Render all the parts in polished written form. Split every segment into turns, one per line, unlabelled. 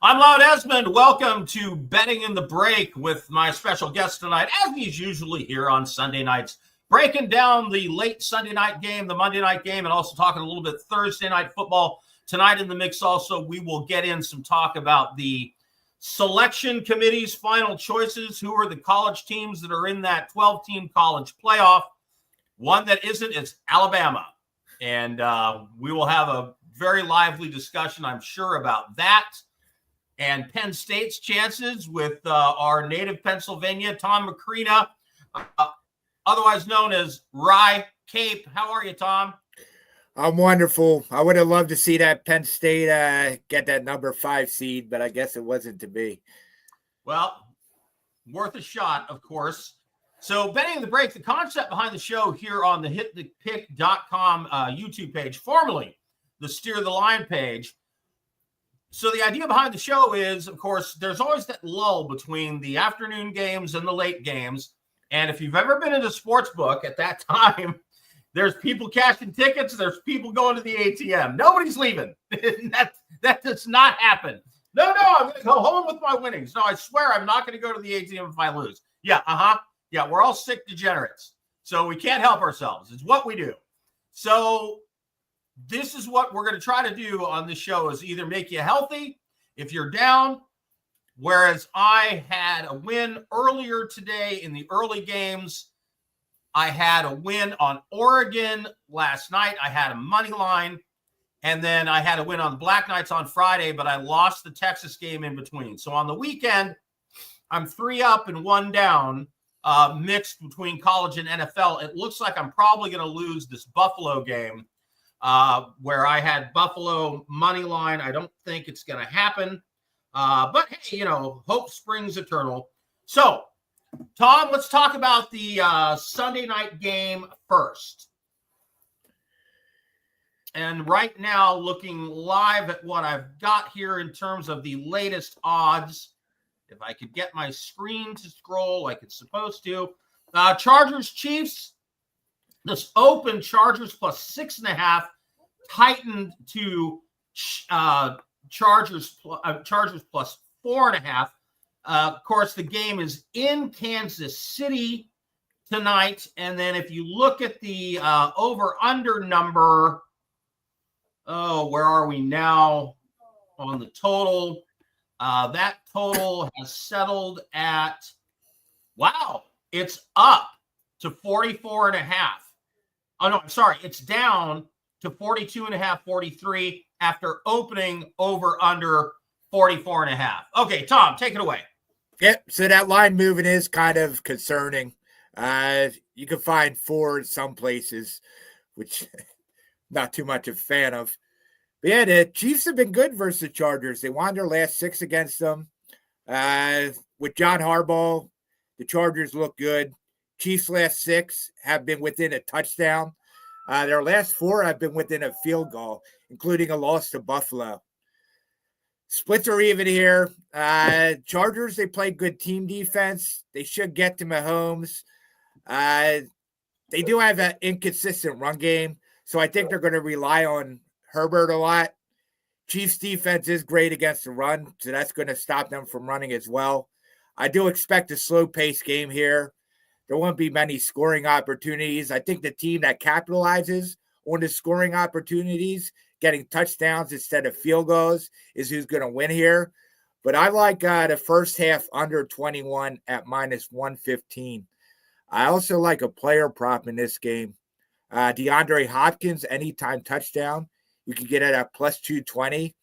I'm Loud Esmond. Welcome to Betting in the Break with my special guest tonight, as he's usually here on Sunday nights, breaking down the late Sunday night game, the Monday night game, and also talking a little bit Thursday night football. Tonight in the mix also, we will get in some talk about the selection committee's final choices. Who are the college teams that are in that 12-team college playoff? One that isn't is Alabama. And we will have a very lively discussion, I'm sure, about that. And Penn State's chances with our native Pennsylvania, Tom Macrina, otherwise known as Rye Cape. How are you, Tom?
I'm wonderful. I would have loved to see that Penn State get that number 5 seed, but I guess it wasn't to be.
Well, worth a shot, of course. So Betting in the Break, the concept behind the show here on the hitthepick.com YouTube page, formerly the Steer the Line page. So the idea behind the show is, of course, there's always that lull between the afternoon games and the late games. And if you've ever been in a sports book at that time, there's people cashing tickets. There's people going to the ATM. Nobody's leaving. that does not happen. No, I'm going to go home with my winnings. No, I swear I'm not going to go to the ATM if I lose. Yeah, we're all sick degenerates. So we can't help ourselves. It's what we do. So this is what we're going to try to do on this show, is either make you healthy if you're down, whereas I had a win earlier today in the early games. I had a win on Oregon last night. I had a money line, and then I had a win on the Black Knights on Friday, but I lost the Texas game in between. So on the weekend, I'm 3 up and 1 down, mixed between college and NFL. It looks like I'm probably going to lose this Buffalo game, where I had Buffalo money line. I don't think it's going to happen. But hey, hope springs eternal. So, Tom, let's talk about the Sunday night game first. And right now, looking live at what I've got here in terms of the latest odds, if I could get my screen to scroll like it's supposed to. Chargers Chiefs, this open Chargers plus 6.5, tightened to Chargers plus 4.5. Of course, the game is in Kansas City tonight. And then if you look at the over-under number, where are we now on the total? That total has settled at, it's up to 44.5. Oh, no, I'm sorry. It's down to 42.5, 43 after opening over under 44.5. Okay, Tom, take it away.
Yep. So that line moving is kind of concerning. You can find 4 in some places, which not too much of a fan of. But yeah, the Chiefs have been good versus the Chargers. They won their last 6 against them. With John Harbaugh, the Chargers look good. Chiefs' last 6 have been within a touchdown. Their last 4 have been within a field goal, including a loss to Buffalo. Splits are even here. Chargers, they play good team defense. They should get to Mahomes. They do have an inconsistent run game, so I think they're going to rely on Herbert a lot. Chiefs defense is great against the run, so that's going to stop them from running as well. I do expect a slow-paced game here. There won't be many scoring opportunities. I think the team that capitalizes on the scoring opportunities, getting touchdowns instead of field goals, is who's going to win here. But I like the first half under 21 at minus 115. I also like a player prop in this game. DeAndre Hopkins, anytime touchdown. You can get it at plus 220.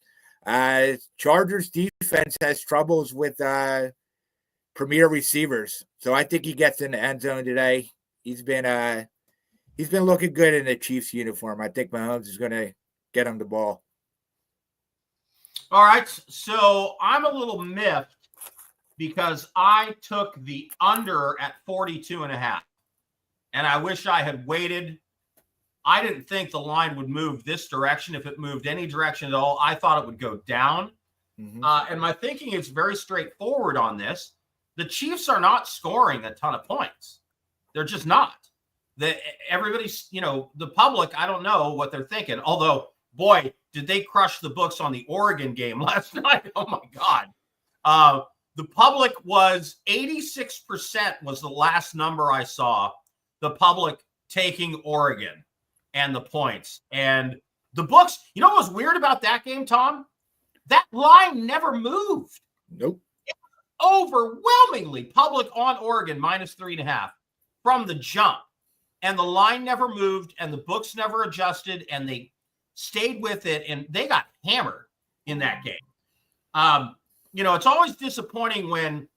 Chargers defense has troubles with premier receivers. So I think he gets in the end zone today. He's been looking good in the Chiefs uniform. I think Mahomes is going to get him the ball.
All right. So I'm a little miffed because I took the under at 42.5. And I wish I had waited. I didn't think the line would move this direction. If it moved any direction at all, I thought it would go down. Mm-hmm. And my thinking is very straightforward on this. The Chiefs are not scoring a ton of points. They're just not. Everybody's, the public, I don't know what they're thinking. Although boy, did they crush the books on the Oregon game last night. Oh, my God. The public was 86% was the last number I saw. The public taking Oregon and the points. And the books, you know what was weird about that game, Tom? That line never moved.
Nope.
Overwhelmingly public on Oregon -3.5 from the jump. And the line never moved and the books never adjusted and they stayed with it and they got hammered in that game. It's always disappointing when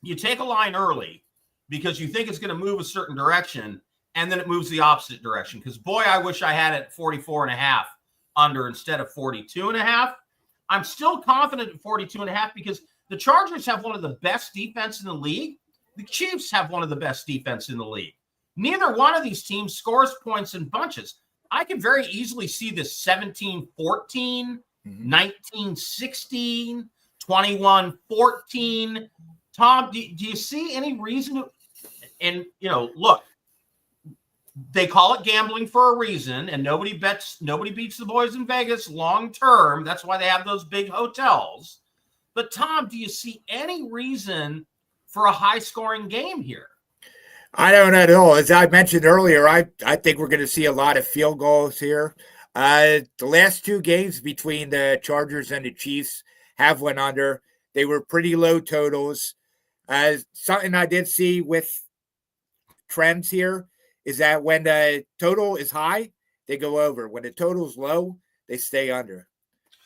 you take a line early because you think it's going to move a certain direction and then it moves the opposite direction. Because, boy, I wish I had it at 44.5 under instead of 42.5. I'm still confident at 42.5 because the Chargers have one of the best defense in the league. The Chiefs have one of the best defense in the league. Neither one of these teams scores points in bunches. I can very easily see this 17-14, 19-16, 21-14. Tom, do you see any reason? And, look, they call it gambling for a reason, and nobody beats the boys in Vegas long term. That's why they have those big hotels. But, Tom, do you see any reason for a high-scoring game here?
I don't at all. As I mentioned earlier, I think we're going to see a lot of field goals here. The last two games between the Chargers and the Chiefs have went under. They were pretty low totals. Something I did see with trends here is that when the total is high, they go over. When the total is low, they stay under.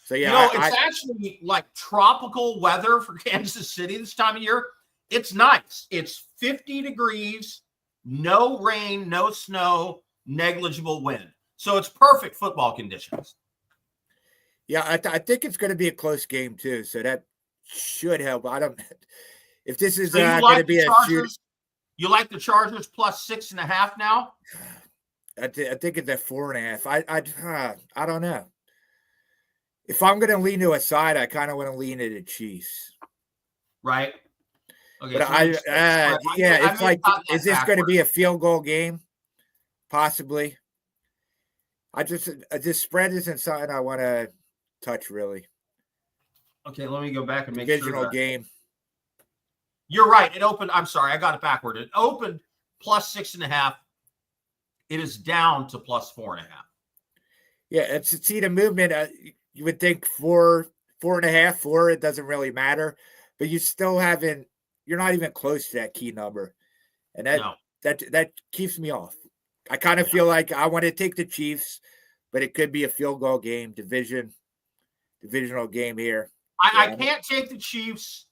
So, yeah.
It's actually like tropical weather for Kansas City this time of year. It's nice. It's 50 degrees, no rain, no snow, negligible wind. So it's perfect football conditions.
Yeah, I think it's going to be a close game too. So that should help. I don't. If this is going to be a shoot,
you like the Chargers plus 6.5 now?
I think it's at 4.5. I don't know. If I'm going to lean to a side, I kind of want to lean to the Chiefs.
Right. Okay,
but it's like, is this going to be a field goal game? Possibly. This spread isn't something I want to touch, really.
Okay, let me go back and make
Divisional game.
You're right. It opened. I'm sorry, I got it backward. It opened plus 6.5. It is down to plus 4.5.
Yeah, see the movement. You would think 4.5, 4. It doesn't really matter, but you still haven't. You're not even close to that key number, and that keeps me off. I kind of feel like I want to take the Chiefs, but it could be a field goal game, divisional game here.
I can't take the Chiefs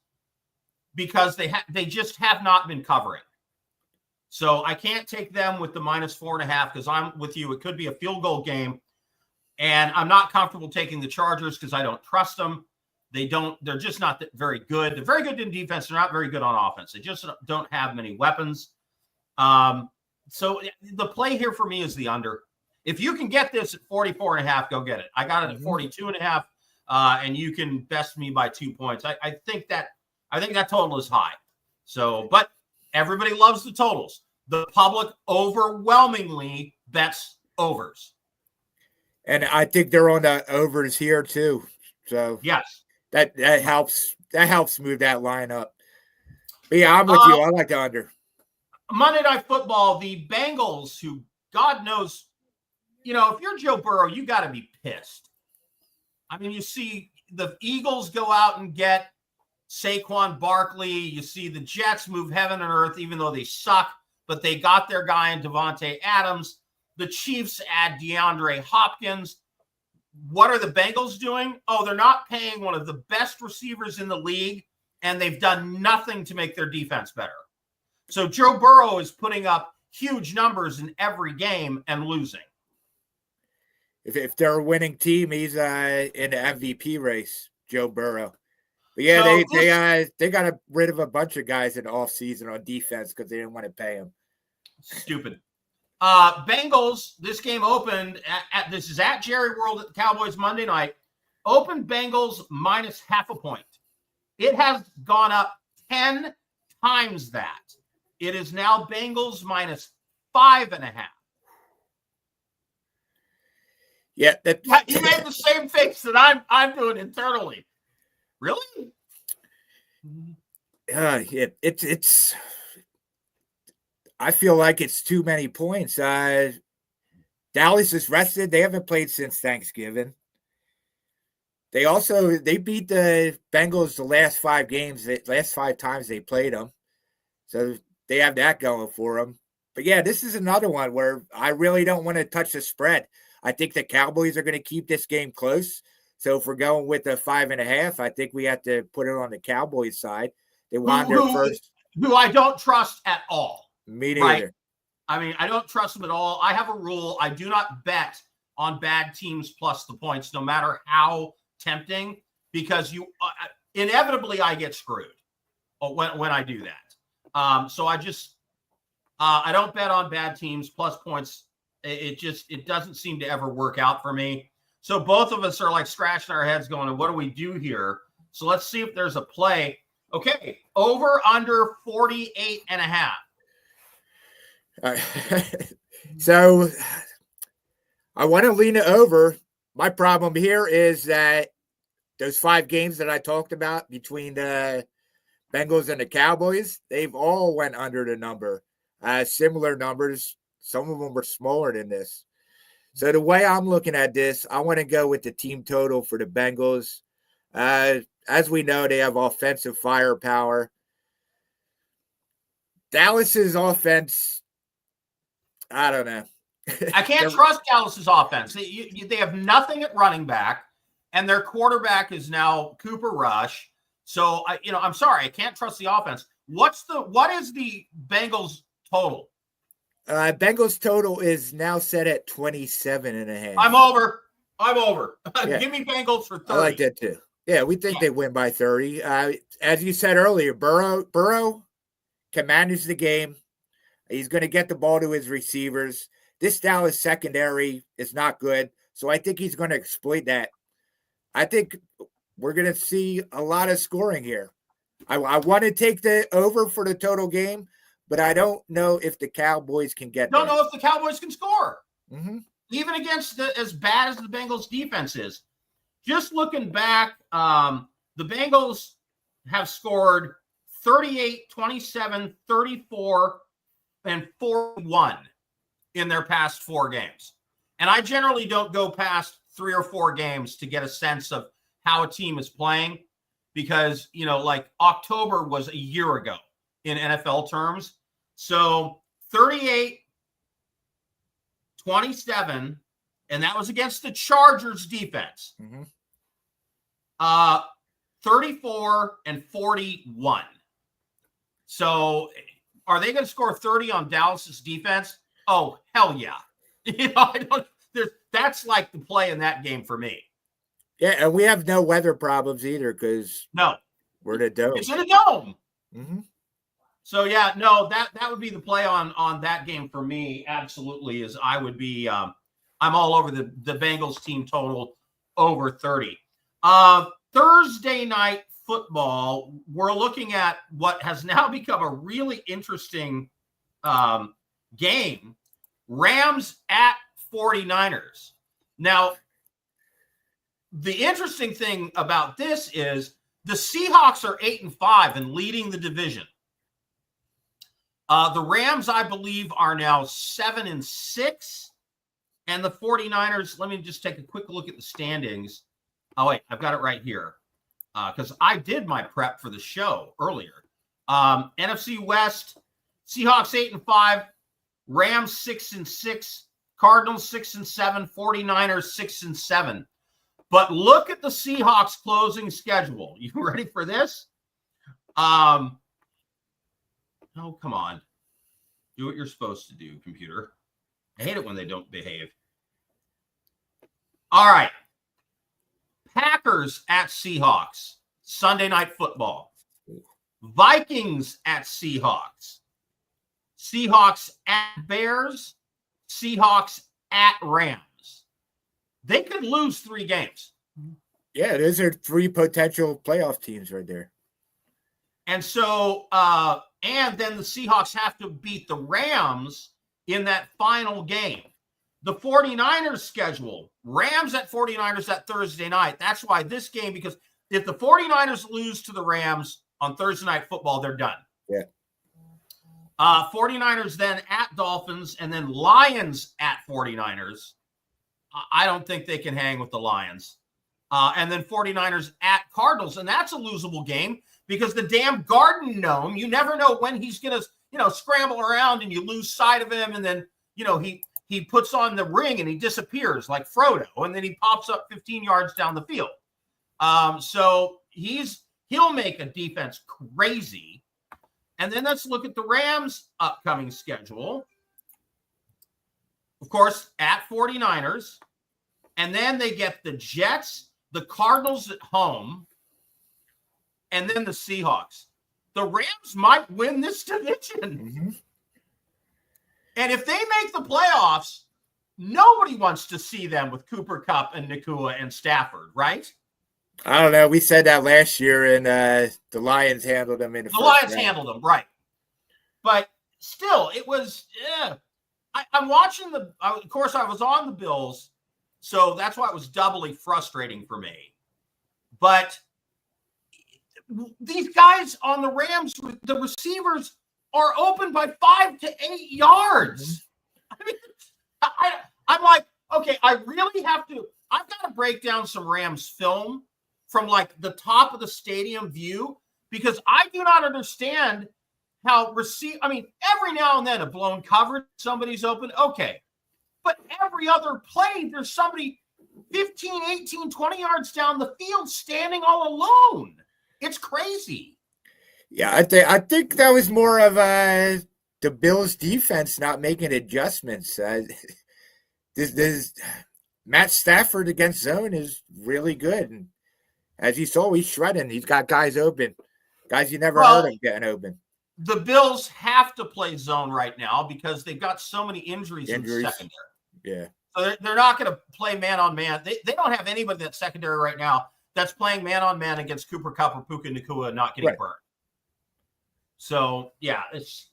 because they just have not been covering. So I can't take them with the minus 4.5 because I'm with you. It could be a field goal game, and I'm not comfortable taking the Chargers because I don't trust them. They're just not very good. They're very good in defense. They're not very good on offense. They just don't have many weapons. So the play here for me is the under. If you can get this at 44.5, go get it. I got it at 42.5, and you can best me by 2 points. I think that total is high. So, but everybody loves the totals. The public overwhelmingly bets overs.
And I think they're on the overs here too. So
yes.
That helps. That helps move that line up. But yeah, I'm with you. I like the under.
Monday Night Football, the Bengals, who God knows, if you're Joe Burrow, you got to be pissed. I mean, you see the Eagles go out and get Saquon Barkley. You see the Jets move heaven and earth, even though they suck, but they got their guy in Devontae Adams. The Chiefs add DeAndre Hopkins. What are the Bengals doing? Oh, they're not paying one of the best receivers in the league, and they've done nothing to make their defense better. So Joe Burrow is putting up huge numbers in every game and losing.
If they're a winning team, he's in the MVP race, Joe Burrow. But yeah, they got rid of a bunch of guys in the offseason on defense because they didn't want to pay him.
Stupid. Bengals, this game opened this is at Jerry World at the Cowboys Monday night. Opened Bengals minus ½ point. It has gone up 10 times that. It is now Bengals minus 5.5.
Yeah,
You made the same face that I'm doing internally. Really?
It's. I feel like it's too many points. Dallas is rested. They haven't played since Thanksgiving. They beat the Bengals the last 5 games, the last 5 times they played them. So they have that going for them. But yeah, this is another one where I really don't want to touch the spread. I think the Cowboys are going to keep this game close. So if we're going with a 5.5, I think we have to put it on the Cowboys side. They won their first.
Who I don't trust at all.
Me neither.
Right? I mean, I don't trust them at all. I have a rule. I do not bet on bad teams plus the points, no matter how tempting, because inevitably I get screwed when I do that. So I don't bet on bad teams plus points. It doesn't seem to ever work out for me. So both of us are like scratching our heads going, what do we do here? So let's see if there's a play. Okay. Over under 48.5.
So I want to lean it over. My problem here is that those 5 games that I talked about between the Bengals and the Cowboys, they've all went under the number. Similar numbers. Some of them were smaller than this. So the way I'm looking at this, I want to go with the team total for the Bengals. As we know, they have offensive firepower. Dallas's offense, I don't know.
I can't trust Dallas's offense. They have nothing at running back, and their quarterback is now Cooper Rush. So I'm sorry, I can't trust the offense. What is the Bengals total?
Bengals total is now set at 27.5.
I'm over.
Yeah.
Give me Bengals for 30.
I like that too. Yeah, we think they win by 30. As you said earlier, Burrow can manage the game. He's going to get the ball to his receivers. This Dallas secondary is not good, so I think he's going to exploit that. I think we're going to see a lot of scoring here. I want to take the over for the total game, but I don't know if the Cowboys can get
Don't know if the Cowboys can score.
Mm-hmm.
Even against as bad as the Bengals defense is. Just looking back, the Bengals have scored 38, 27, 34, and 41 in their past 4 games. And I generally don't go past 3 or 4 games to get a sense of how a team is playing because, like October was a year ago in NFL terms. So 38, 27, and that was against the Chargers defense.
Mm-hmm.
34 and 41. So are they going to score 30 on Dallas's defense? Oh, hell yeah. That's like the play in that game for me.
Yeah, and we have no weather problems either because we're in a dome.
It's in a dome.
Mm-hmm.
So yeah, no, that would be the play on that game for me. Absolutely, is I would be I'm all over the Bengals team total over 30. Thursday night football, we're looking at what has now become a really interesting game. Rams at 49ers. Now, the interesting thing about this is the Seahawks are 8-5 and leading the division. The Rams, I believe, are now 7-6. And the 49ers, let me just take a quick look at the standings. Oh, wait, I've got it right here. Because I did my prep for the show earlier. NFC West, Seahawks 8-5, Rams 6-6, Cardinals 6-7, 49ers 6-7. But look at the Seahawks closing schedule. You ready for this? Oh, come on. Do what you're supposed to do, computer. I hate it when they don't behave. All right. Packers at Seahawks, Sunday Night Football. Vikings at Seahawks. Seahawks at Bears. Seahawks at Rams. They could lose 3 games.
Yeah, those are 3 potential playoff teams right there.
And so, and then the Seahawks have to beat the Rams in that final game. the 49ers schedule, Rams at 49ers that Thursday night. That's why this game, because if the 49ers lose to the Rams on Thursday Night Football, they're done.
Yeah.
49ers then at Dolphins, and then Lions at 49ers. I don't think they can hang with the Lions. And then 49ers at Cardinals, and that's a losable game because the damn Garden Gnome, you never know when he's going to, scramble around and you lose sight of him, and then, he puts on the ring and he disappears like Frodo, and then he pops up 15 yards down the field. So he'll make a defense crazy. And then let's look at the Rams' upcoming schedule. Of course, at 49ers. And then they get the Jets, the Cardinals at home, and then the Seahawks. The Rams might win this division.
Mm-hmm.
And if they make the playoffs, nobody wants to see them with Cooper Kupp and Nacua and Stafford, right?
I don't know. We said that last year, and the Lions handled them in the first
Lions
round.
handled them, right. But still, it was, I'm watching of course, I was on the Bills, so that's why it was doubly frustrating for me. But these guys on the Rams, the receivers are open by 5 to 8 yards. I mean, I'm like, okay, I've got to break down some Rams film from like the top of the stadium view, because I do not understand how every now and then a blown coverage, somebody's open. Okay. But every other play, there's somebody 15, 18, 20 yards down the field standing all alone. It's crazy.
Yeah, I think that was more of the Bills' defense not making adjustments. This Matt Stafford against zone is really good, and as you saw, he's shredding. He's got guys open, guys you never heard of getting open.
The Bills have to play zone right now because they've got so many injuries. In the secondary.
Yeah,
so they're not going to play man on man. They don't have anybody in that secondary right now that's playing man on man against Cooper Kupp or Puka Nacua and not getting burned. So, yeah, it's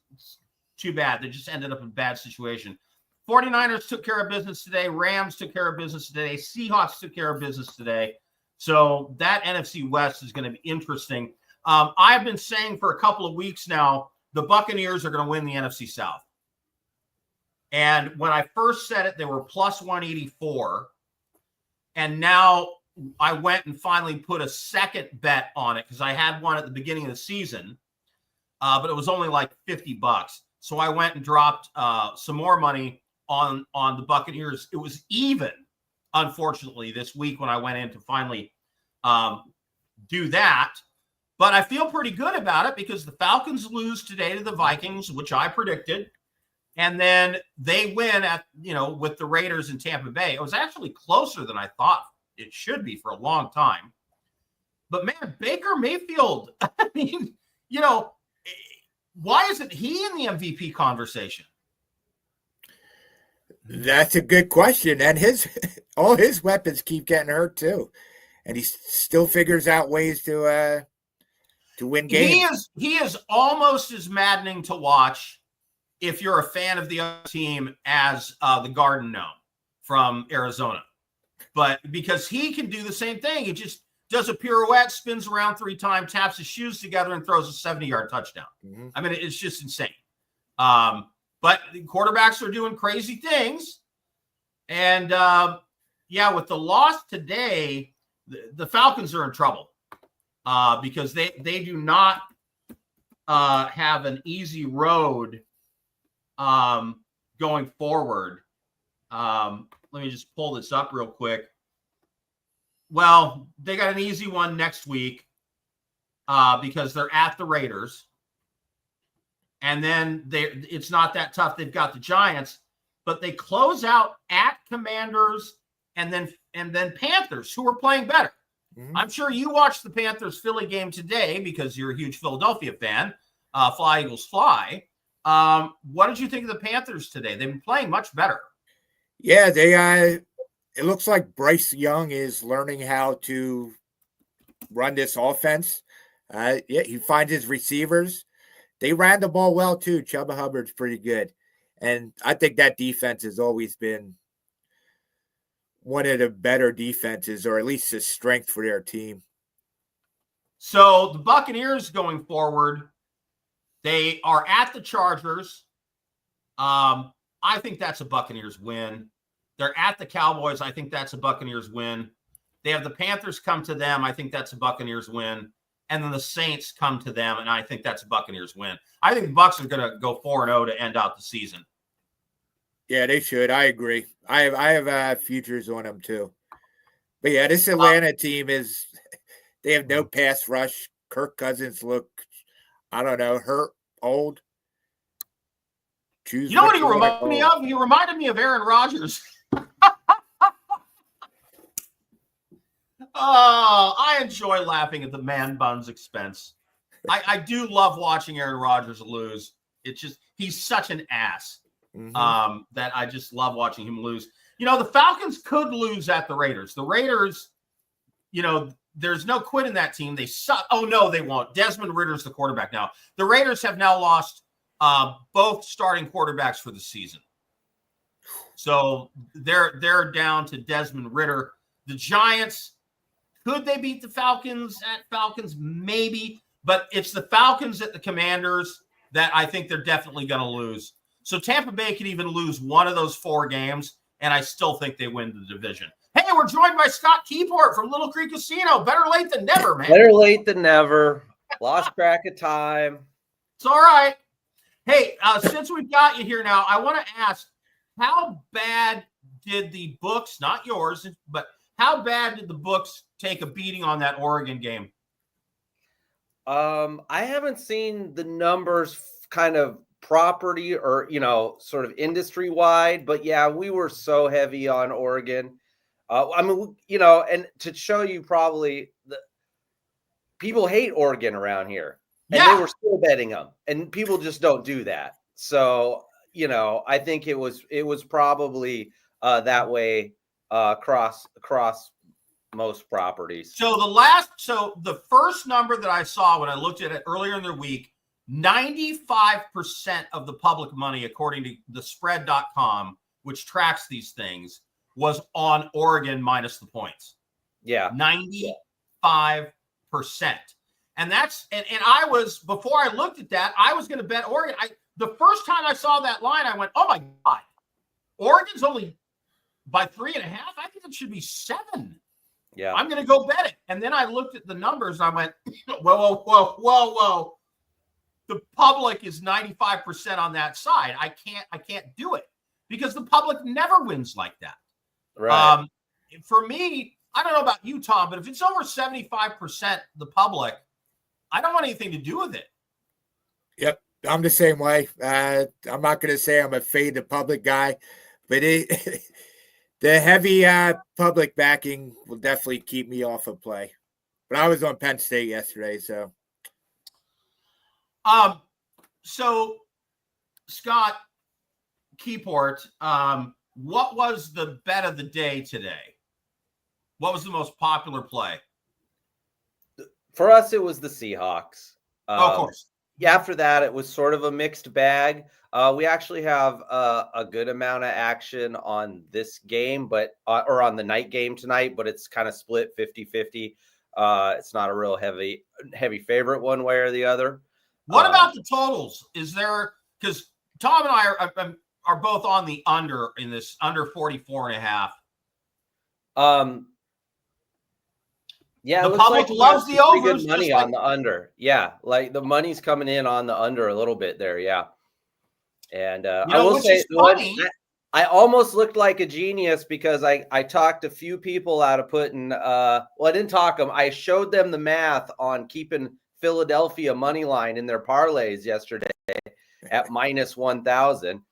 too bad. They just ended up in a bad situation. 49ers took care of business today. Rams took care of business today. Seahawks took care of business today. So that NFC West is going to be interesting. I've been saying for a couple of weeks now, the Buccaneers are going to win the NFC South. And when I first said it, they were plus 184. And now I went and finally put a second bet on it because I had one at the beginning of the season. But it was only like $50. So I went and dropped some more money on the Buccaneers. It was even, unfortunately, this week when I went in to finally do that. But I feel pretty good about it because the Falcons lose today to the Vikings, which I predicted. And then they win with the Raiders in Tampa Bay. It was actually closer than I thought it should be for a long time. But man, Baker Mayfield, I mean, why isn't he in the MVP conversation?
That's a good question. And all his weapons keep getting hurt too. And he still figures out ways to win games.
He is almost as maddening to watch if you're a fan of the other team as the Garden Gnome from Arizona. But because he can do the same thing. He just does a pirouette, spins around 3 times, taps his shoes together, and throws a 70-yard touchdown. Mm-hmm. I mean, it's just insane. But the quarterbacks are doing crazy things. And, with the loss today, the Falcons are in trouble because they do not have an easy road going forward. Let me just pull this up real quick. Well, they got an easy one next week because they're at the Raiders. And then it's not that tough. They've got the Giants, but they close out at Commanders and then Panthers, who are playing better. Mm-hmm. I'm sure you watched the Panthers-Philly game today because you're a huge Philadelphia fan. Fly, Eagles, fly. What did you think of the Panthers today? They've been playing much better.
Yeah, it looks like Bryce Young is learning how to run this offense. He finds his receivers. They ran the ball well, too. Chuba Hubbard's pretty good. And I think that defense has always been one of the better defenses, or at least a strength for their team.
So the Buccaneers going forward, they are at the Chargers. I think that's a Buccaneers win. They're at the Cowboys. I think that's a Buccaneers win. They have the Panthers come to them. I think that's a Buccaneers win. And then the Saints come to them, and I think that's a Buccaneers win. I think the Bucs are going to go 4-0 to end out the season.
Yeah, they should. I agree. I have futures on them too. But yeah, this Atlanta team they have no pass rush. Kirk Cousins look, I don't know, hurt, old.
You know what he reminded me of? He reminded me of Aaron Rodgers. Oh, I enjoy laughing at the man bun's expense. I do love watching Aaron Rodgers lose. It's just, he's such an ass that I just love watching him lose. You know, the Falcons could lose at the Raiders. The Raiders, you know, there's no quit in that team. They suck. Oh, no, they won't. Desmond Ritter's the quarterback now. The Raiders have now lost both starting quarterbacks for the season. So they're down to Desmond Ridder. The Giants, could they beat the Falcons at Falcons? Maybe. But it's the Falcons at the Commanders that I think they're definitely going to lose. So Tampa Bay could even lose one of those 4 games, and I still think they win the division. Hey, we're joined by Scott Keyport from Little Creek Casino. Better late than never, man.
Better late than never. Lost track of time.
It's all right. Hey, since we've got you here now, I want to ask, how bad did the books, not yours, but how bad did the books take a beating on that Oregon game?
I haven't seen the numbers kind of property or, you know, sort of industry wide, but yeah, we were so heavy on Oregon. I mean, you know, and to show you probably the people hate Oregon around here, and they were still betting them, and people just don't do that. So, you know, I think it was probably that way across most properties.
So the first number that I saw when I looked at it earlier in the week, 95% of the public money, according to the spread.com, which tracks these things, was on Oregon minus the points.
Yeah.
95%. And that's, and I was, before I looked at that, I was going to bet Oregon. The first time I saw that line, I went, oh my God, Oregon's only by 3.5. I think it should be 7.
Yeah.
I'm going to go bet it. And then I looked at the numbers and I went, whoa. The public is 95% on that side. I can't do it because the public never wins like that.
Right.
For me, I don't know about you, Tom, but if it's over 75% the public, I don't want anything to do with it.
Yep. I'm the same way. I'm not going to say I'm a fade the public guy, but the heavy public backing will definitely keep me off of play. But I was on Penn State yesterday, so.
So Scott Keyport, what was the bet of the day today? What was the most popular play?
For us, it was the Seahawks.
Of course.
Yeah, after that, it was sort of a mixed bag. We actually have a good amount of action on this game, but or on the night game tonight, but it's kind of split 50-50. It's not a real heavy favorite one way or the other.
What about the totals? Is there, because Tom and I are both on the under in this, under 44.5.
Yeah,
the public loves the overs.
Good money on the under. Yeah, like the money's coming in on the under a little bit there. Yeah, and I will say, I almost looked like a genius because I talked a few people out of putting. Well, I didn't talk them. I showed them the math on keeping Philadelphia money line in their parlays yesterday at minus 1,000,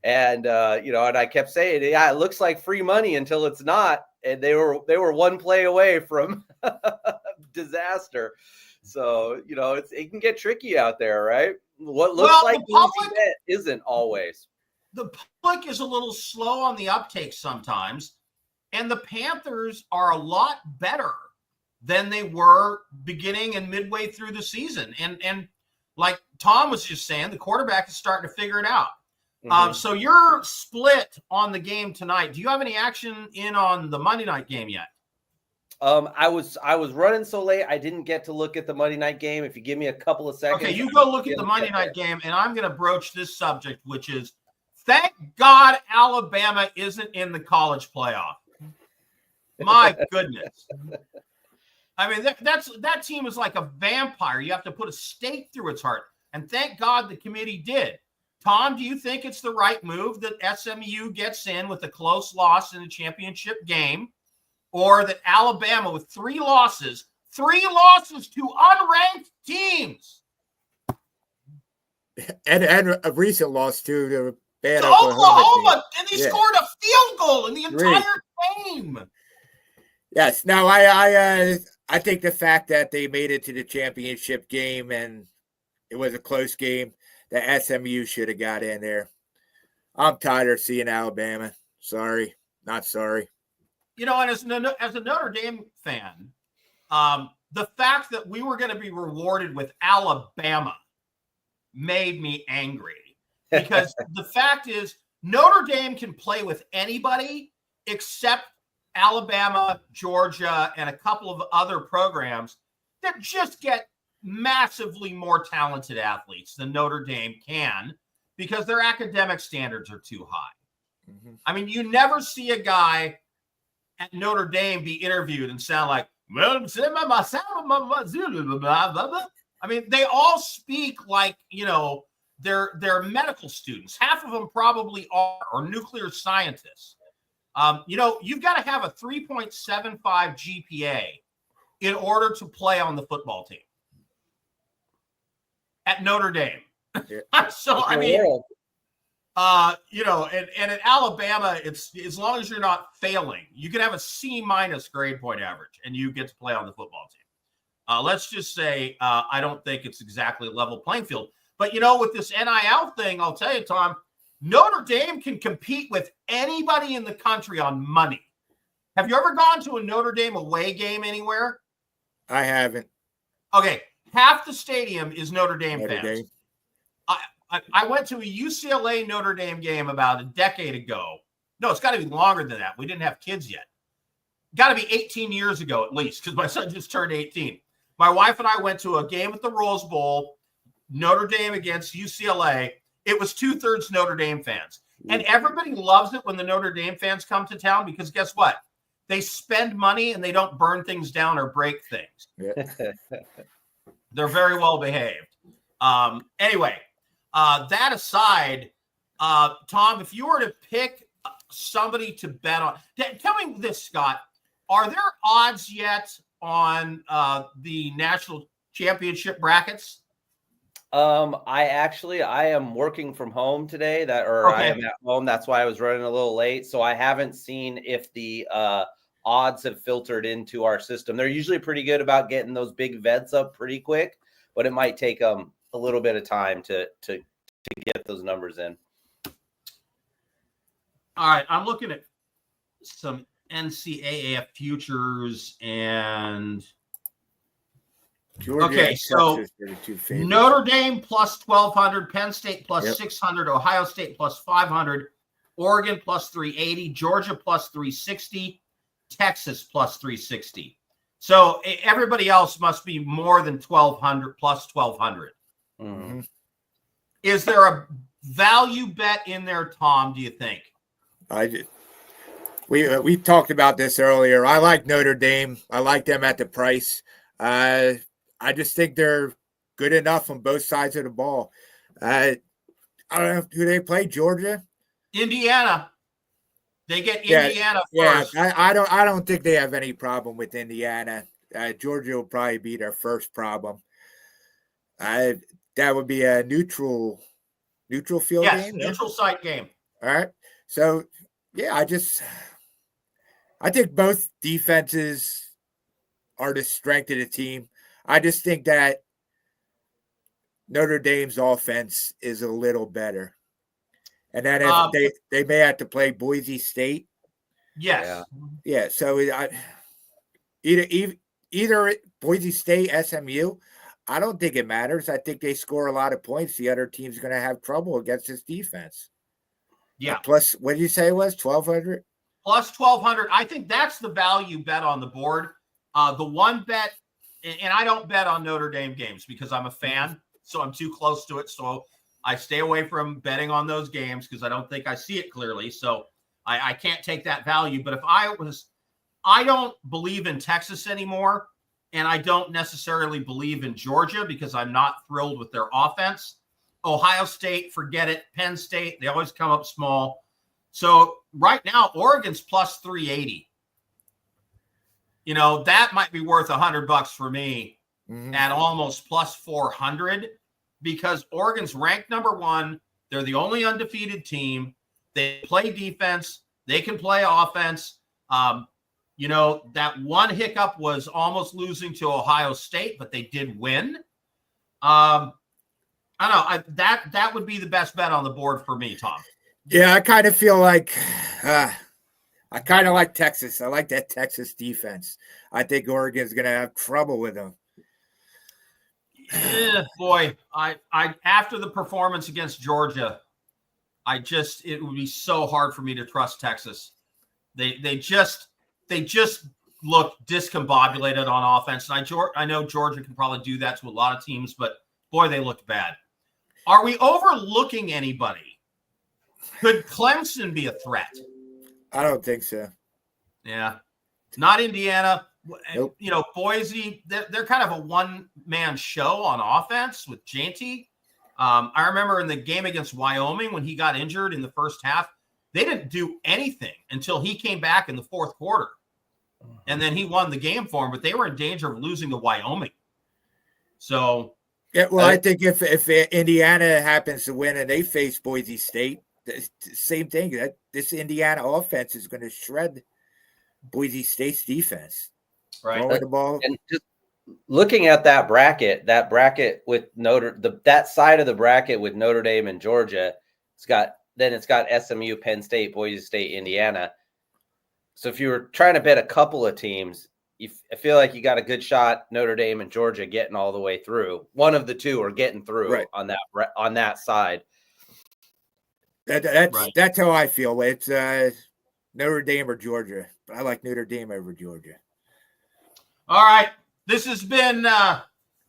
and you know, and I kept saying, yeah, it looks like free money until it's not. And they were one play away from disaster. So, you know, it can get tricky out there, right? What looks like easy bet isn't always.
The public is a little slow on the uptake sometimes, and the Panthers are a lot better than they were beginning and midway through the season. And like Tom was just saying, the quarterback is starting to figure it out. So you're split on the game tonight. Do you have any action in on the Monday night game yet?
I was running so late, I didn't get to look at the Monday night game. If you give me a couple of seconds.
Okay, you go look at the Monday night game, and I'm going to broach this subject, which is, thank God Alabama isn't in the college playoff. My goodness. I mean, that team is like a vampire. You have to put a stake through its heart. And thank God the committee did. Tom, do you think it's the right move that SMU gets in with a close loss in a championship game, or that Alabama with three losses to unranked teams?
And a recent loss too to bad
to Oklahoma, and they
yeah.
scored a field goal in the entire game.
Yes. Now I think the fact that they made it to the championship game and it was a close game, that SMU should have got in there. I'm tired of seeing Alabama. Sorry, not sorry.
You know, and as a Notre Dame fan, the fact that we were going to be rewarded with Alabama made me angry, because the fact is Notre Dame can play with anybody except Alabama, Georgia, and a couple of other programs that just get massively more talented athletes than Notre Dame can, because their academic standards are too high. Mm-hmm. I mean, you never see a guy at Notre Dame be interviewed and sound like, I mean, they all speak like, you know, they're medical students. Half of them probably are, or nuclear scientists. You know, you've got to have a 3.75 GPA in order to play on the football team at Notre Dame. Yeah. So, I mean, you know, and at Alabama, it's as long as you're not failing, you can have a C- grade point average and you get to play on the football team. Let's just say I don't think it's exactly a level playing field. But, you know, with this NIL thing, I'll tell you, Tom, Notre Dame can compete with anybody in the country on money. Have you ever gone to a Notre Dame away game anywhere?
I haven't.
Okay. Half the stadium is Notre Dame
Notre
fans.
Dame.
I went to a UCLA Notre Dame game about a decade ago. No, it's got to be longer than that. We didn't have kids yet. Got to be 18 years ago at least, because my son just turned 18. My wife and I went to a game at the Rose Bowl, Notre Dame against UCLA. It was 2/3 Notre Dame fans. And everybody loves it when the Notre Dame fans come to town, because guess what? They spend money and they don't burn things down or break things. Yeah. They're very well behaved. Anyway, that aside, Tom, if you were to pick somebody to bet on, tell me this, Scott, are there odds yet on the national championship brackets?
I am working from home today, I am at home. That's why I was running a little late. So I haven't seen if the odds have filtered into our system. They're usually pretty good about getting those big events up pretty quick, but it might take a little bit of time to get those numbers in.
All right. I'm looking at some NCAA futures and
Georgia,
okay, so Notre Dame plus 1,200, Penn State plus 600, Ohio State plus 500, Oregon plus 380, Georgia plus 360, Texas plus 360. So everybody else must be more than 1,200 plus 1,200. Mm-hmm. Is there a value bet in there, Tom, do you think?
We talked about this earlier. I like Notre Dame. I like them at the price. I just think they're good enough on both sides of the ball. I don't know who they play. Georgia,
Indiana. They get Indiana first.
Yeah, I don't think they have any problem with Indiana. Georgia will probably be their first problem. That would be a neutral field game.
Yes, neutral site game.
All right. So yeah, I think both defenses are the strength of the team. I just think that Notre Dame's offense is a little better. And then if they may have to play Boise State.
Yes.
Yeah. So either Boise State, SMU, I don't think it matters. I think they score a lot of points. The other team's going to have trouble against this defense.
Yeah.
Plus, what did you say it was? 1,200?
Plus 1,200. I think that's the value bet on the board. The one bet, and I don't bet on Notre Dame games because I'm a fan, so I'm too close to it. So I stay away from betting on those games because I don't think I see it clearly. So I can't take that value. But if I don't believe in Texas anymore, and I don't necessarily believe in Georgia because I'm not thrilled with their offense. Ohio State, forget it. Penn State, they always come up small. So right now, Oregon's plus 380. You know, that might be worth $100 for me at almost plus 400 because Oregon's ranked number 1. They're the only undefeated team. They play defense. They can play offense. You know, that one hiccup was almost losing to Ohio State, but they did win. I don't know. That would be the best bet on the board for me, Tom.
Yeah, I kind of feel like I kind of like Texas. I like that Texas defense. I think Oregon's going to have trouble with them.
Yeah, boy, I after the performance against Georgia, it would be so hard for me to trust Texas. They just look discombobulated on offense. And I know Georgia can probably do that to a lot of teams, but boy, they looked bad. Are we overlooking anybody? Could Clemson be a threat?
I don't think so.
Yeah. Not Indiana.
Nope.
You know, Boise, they're kind of a one-man show on offense with Janty. I remember in the game against Wyoming when he got injured in the first half, they didn't do anything until he came back in the fourth quarter. And then he won the game for him, but they were in danger of losing to Wyoming. So,
yeah, well, I think if Indiana happens to win and they face Boise State, the same thing. That this Indiana offense is going to shred Boise State's defense.
right.
Throwing the ball.
And just looking at that bracket with that side of the bracket with Notre Dame and Georgia, it's got SMU, Penn State, Boise State, Indiana. So if you were trying to bet a couple of teams, I feel like you got a good shot Notre Dame and Georgia getting all the way through. One of the two are getting through on that side.
That's how I feel. It's Notre Dame or Georgia, but I like Notre Dame over Georgia.
All right. This has been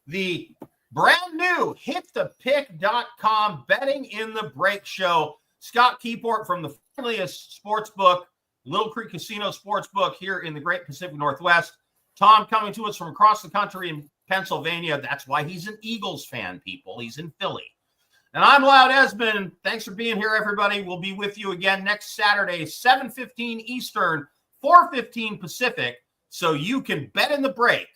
the brand new hitthepick.com betting in the break show. Scott Keyport from the friendliest sportsbook, Little Creek Casino Sportsbook here in the Great Pacific Northwest. Tom coming to us from across the country in Pennsylvania. That's why he's an Eagles fan, people. He's in Philly. And I'm Loud Esmond. Thanks for being here, everybody. We'll be with you again next Saturday, 7:15 Eastern, 4:15 Pacific, so you can bet in the break